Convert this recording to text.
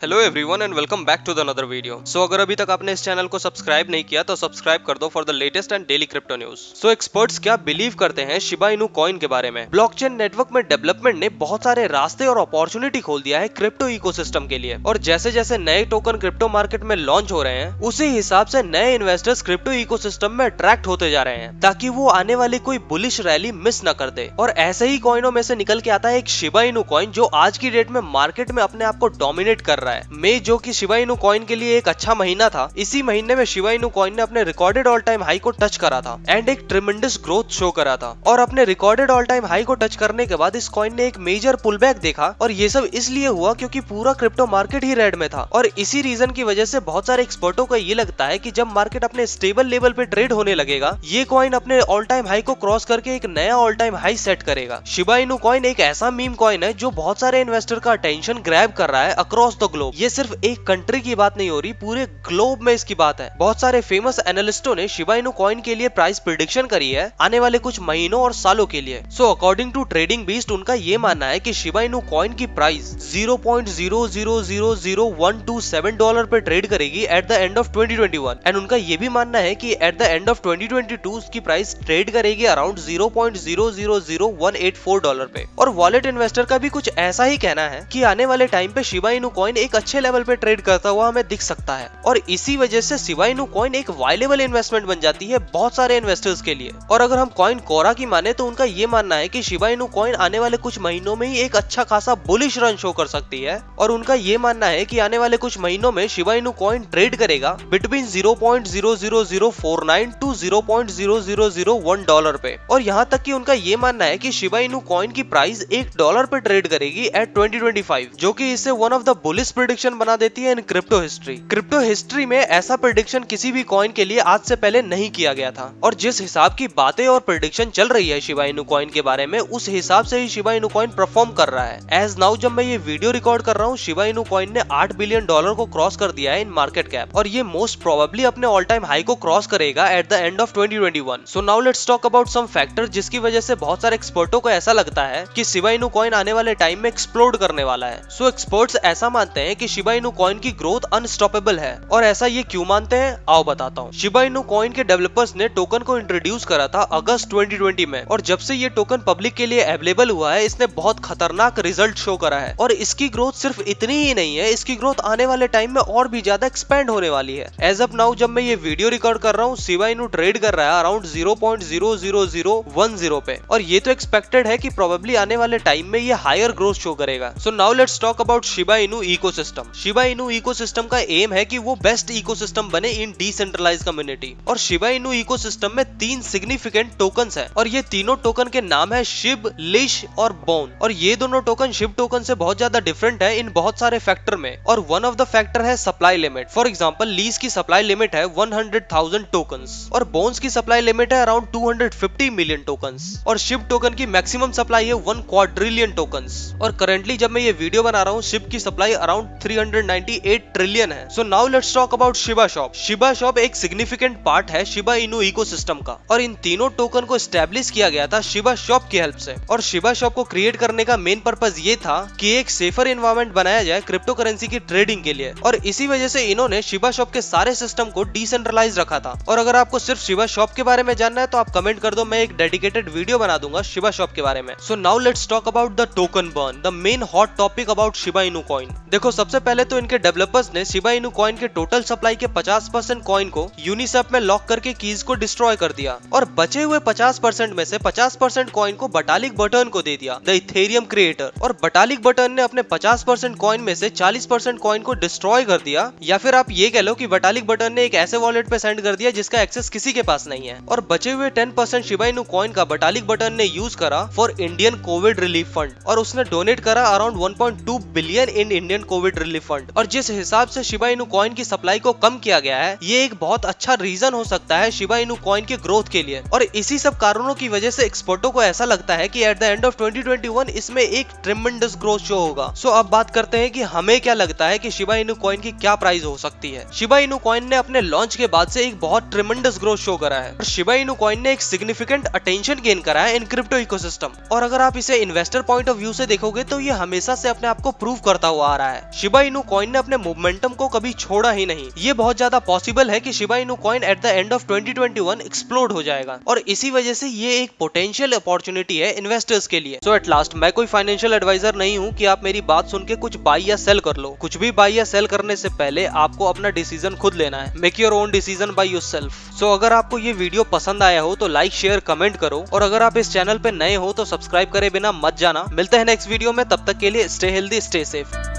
Hello everyone and welcome back to the another video. So अगर अभी तक आपने इस चैनल को सब्सक्राइब नहीं किया तो सब्सक्राइब कर दो for the latest and daily crypto news. So experts क्या बिलीव करते हैं शिबा इनू कॉइन के बारे में। ब्लॉकचेन नेटवर्क में डेवलपमेंट ने बहुत सारे रास्ते और अपॉर्चुनिटी खोल दिया है क्रिप्टो इकोसिस्टम के लिए, और जैसे जैसे नए टोकन क्रिप्टो मार्केट में लॉन्च हो रहे हैं उसी हिसाब से नए इन्वेस्टर्स क्रिप्टो इकोसिस्टम में अट्रैक्ट होते जा रहे हैं ताकि वो आने वाली कोई बुलिश रैली मिस न कर दे। और ऐसे ही कॉइनों में से निकल के आता है एक शिबा इनू कॉइन जो आज की डेट में मार्केट में अपने आप को डोमिनेट कर रहा है। मई जो कि शिबा इनू कॉइन के लिए एक अच्छा महीना था, इसी महीने में शिबा इनू कॉइन ने अपने रिकॉर्डेड ऑल टाइम हाई को टच करा था एंड एक ट्रिमेंडस ग्रोथ शो करा था। और अपने रिकॉर्डेड ऑल टाइम हाई को टच करने के बाद इस कॉइन ने एक मेजर पुलबैक देखा, और ये सब इसलिए हुआ क्योंकि पूरा क्रिप्टो मार्केट ही रेड में था। और इसी रीजन की वजह से बहुत सारे एक्सपर्टों को ये लगता है कि जब मार्केट अपने स्टेबल लेवल पे ट्रेड होने लगेगा ये कॉइन अपने ऑल टाइम हाई को क्रॉस करके एक नया ऑल टाइम हाई सेट करेगा। शिबा इनू कॉइन एक ऐसा मीम कॉइन है जो बहुत सारे इन्वेस्टर का अटेंशन ग्रैब कर रहा है अक्रॉस द ग्लोब। ये सिर्फ एक कंट्री की बात नहीं हो रही, पूरे ग्लोब में इसकी बात है। बहुत सारे फेमस एनालिस्टों ने शिबा इनू कॉइन के लिए प्राइस प्रेडिक्शन करी है आने वाले कुछ महीनों और सालों के लिए। So according to trading beast उनका ये मानना है कि शिबा इनू कॉइन की प्राइस $0.000127 पे ट्रेड करेगी eight the end of 2021, and उनका ये भी मानना है कि एट द एंड ऑफ 2022 उसकी प्राइस ट्रेड करेगी अराउंड $0.000184 पे। और वॉलेट इन्वेस्टर का भी कुछ ऐसा ही कहना है कि आने वाले टाइम पे शिबा इनू कॉइन एक अच्छे लेवल पे ट्रेड करता हुआ हमें दिख सकता है, और इसी वजह से शिबा इनू कॉइन एक वायलेबल इन्वेस्टमेंट बन जाती है बहुत सारे इन्वेस्टर्स के लिए। और अगर हम कॉइन कोरा की माने तो उनका ये मानना है कि शिबा इनू कॉइन आने वाले कुछ महीनों में ही एक अच्छा खासा बुलिश रन शो कर सकती है, और उनका ये मानना है कि आने वाले कुछ महीनों में शिबा इनू कॉइन ट्रेड करेगा बिटवीन 0.00049 टू $0.0001 पे। और यहाँ तक कि उनका ये मानना है कि शिबा इनू कॉइन की प्राइस $1 पे ट्रेड करेगी एट 2025, जो कि इसे one of the bullish prediction बना देती है in crypto history. Crypto history में ऐसा प्रेडिक्शन किसी भी कॉइन के लिए आज से पहले नहीं किया गया था, और जिस हिसाब की बातें और प्रेडिक्शन चल रही है शिबा इनू कॉइन के बारे में उस हिसाब से ही शिबा इनू कॉइन परफॉर्म कर रहा है। एज नाउ जब मैं ये वीडियो रिकॉर्ड कर रहा हूँ शिबा इनू कॉइन ने $8 बिलियन को क्रॉस कर दिया है इन मार्केट कैप, और ये मोस्ट प्रोबेबली अपने ऑल टाइम हाई को क्रॉस करेगा at the end of 2021। So now let's talk about some factor जिसकी वजह से बहुत सारे एक्सपर्टों को ऐसा लगता है कि शिबा इनू कॉइन आने वाले टाइम में एक्सप्लोड करने वाला है। सो एक्सपर्ट्स ऐसा मानते हैं कि शिबा इनू कॉइन की ग्रोथ अनस्टॉपेबल है, और ऐसा ये क्यों मानते हैं आओ बताता हूँ। शिबा इनू कॉइन के डेवलपर्स ने टोकन को इंट्रोड्यूस करा था अगस्त 2020 में, और जब से ये टोकन पब्लिक के लिए अवेलेबल हुआ है इसने बहुत खतरनाक रिजल्ट शो करा है। और इसकी ग्रोथ सिर्फ इतनी ही नहीं है, इसकी ग्रोथ आने वाले टाइम में और भी ज्यादा एक्सपेंड होने वाली है। एज ऑफ नाउ जब मैं ये वीडियो रिकॉर्ड कर रहा हूँ शिबा इनू ट्रेड कर रहा है अराउंड 0.00010 पे, और ये तो एक्सपेक्टेड है कि प्रोबेबली आने वाले टाइम में ये हायर ग्रोथ शो करेगा। सो now let's talk about Shiba Inu ecosystem. Shiba Inu ecosystem का एम है कि वो बेस्ट इकोसिस्टम बने इन डिसेंट्रलाइज्ड कम्युनिटी, और शिबा इनू इकोसिस्टम में 3 सिग्निफिकेंट टोकन्स हैं, और ये तीनों टोकन के नाम है शिब, लिश और बोन। और ये दोनों टोकन शिब टोकन से बहुत ज्यादा डिफरेंट है इन बहुत सारे फैक्टर में, और वन ऑफ द फैक्टर है supply limit. For example lease की सप्लाई लिमिट है 100,000 टोकन्स, और बोन्स की सप्लाई लिमिट है अराउंड 250 मिलियन टोकन्स, और शिब टोकन की मैक्सिमम सप्लाई है 1 क्वाड्रिलियन टोकन्स। और करंटली जब मैं ये वीडियो बना रहा हूँ शिब की सप्लाई अराउंड 398 ट्रिलियन है। सो now let's talk about Shiba shop. Shiba shop एक सिग्निफिकेंट पार्ट है शिबा इनू इकोसिस्टम का, और इन तीनों टोकन को एस्टैब्लिश किया गया था शिबा शॉप की हेल्प से। और शिबा शॉप को क्रिएट करने का मेन पर्पस ये था कि एक सेफर एनवायरनमेंट बनाया जाए क्रिप्टो करेंसी की ट्रेडिंग के लिए, और इसी वजह से इन्होंने शिबा शॉप के सारे सिस्टम को डिसेंट्रलाइज रखा था। और अगर आपको सिर्फ शिबा शॉप के बारे में जानना है तो आप कमेंट कर दो, मैं एक डेडिकेटेड वीडियो बना दूंगा शिबा शॉप के बारे में। सो now let's talk about the token burn, the main hot topic about Shiba Inu coin. देखो सबसे पहले तो इनके डेवलपर्स ने शिबा इनू कॉइन के टोटल सप्लाई के 50% कॉइन को यूनिसेफ में लॉक करके कीज को डिस्ट्रॉय कर दिया, और बचे हुए 50% में से 50% कॉइन को बटालिक बटन को दे दिया, द इथेरियम क्रिएटर। और बटालिक बटन ने अपने 50% कॉइन में से 40% कॉइन को डिस्ट्रॉय कर दिया, या फिर आप ये कह लो कि बटालिक बटन ने एक ऐसे वॉलेट पे सेंड कर दिया जिसका एक्सेस किसी के पास नहीं है। और बचे हुए 10% शिबा इनू कॉइन का बटालिक बटन ने यूज करा for Indian Covid relief fund, और उसने डोनेट करा around 1.2 billion in Indian Covid relief fund. और जिस हिसाब से शिबा इनू कॉइन की सप्लाई को कम किया गया है ये एक बहुत अच्छा रीजन हो सकता है शिबा इनू कॉइन के ग्रोथ के लिए, और इसी सब कारणों की वजह से एक्सपर्टों को ऐसा लगता है कि एट द एंड ऑफ 2021 इसमें एक ट्रिमेंडस ग्रोथ शो होगा। सो अब बात करते हैं कि हमें क्या लगता है कि शिबा इनू कॉइन की क्या प्राइस हो सकती है। शिबा इनू कॉइन ने अपने लॉन्च के बाद से एक बहुत ट्रिमेंडस ग्रोथ शो करा है, और शिबा इनू कॉइन ने एक सिग्निफिकेंट अटेंशन गेन करा है इन क्रिप्टो इकोसिस्टम। और अगर आप इसे इन्वेस्टर पॉइंट ऑफ व्यू से देखोगे तो ये हमेशा से अपने आप को प्रूव करता हुआ आ रहा है। शिबा इनू कॉइन ने अपने मोमेंटम को कभी छोड़ा ही नहीं। ये बहुत ज्यादा पॉसिबल है कि Shiba Inu coin eight the end of 2021 explode हो जाएगा और इसी वजह से ये एक पोटेंशियल अपॉर्चुनिटी है इन्वेस्टर्स के लिए। सो एट लास्ट, मैं कोई फाइनेंशियल एडवाइजर नहीं हूँ कि आप मेरी बात सुन के कुछ बाई या सेल कर लो। कुछ भी बाई या सेल करने से पहले आपको अपना डिसीजन खुद लेना है। Make your own decision by yourself. So अगर आपको ये वीडियो पसंद आया हो तो लाइक शेयर कमेंट करो और अगर आप इस चैनल पे नए हो तो सब्सक्राइब करे बिना मत जाना। मिलते हैं नेक्स्ट वीडियो में, तब तक के लिए स्टे हेल्दी स्टे सेफ।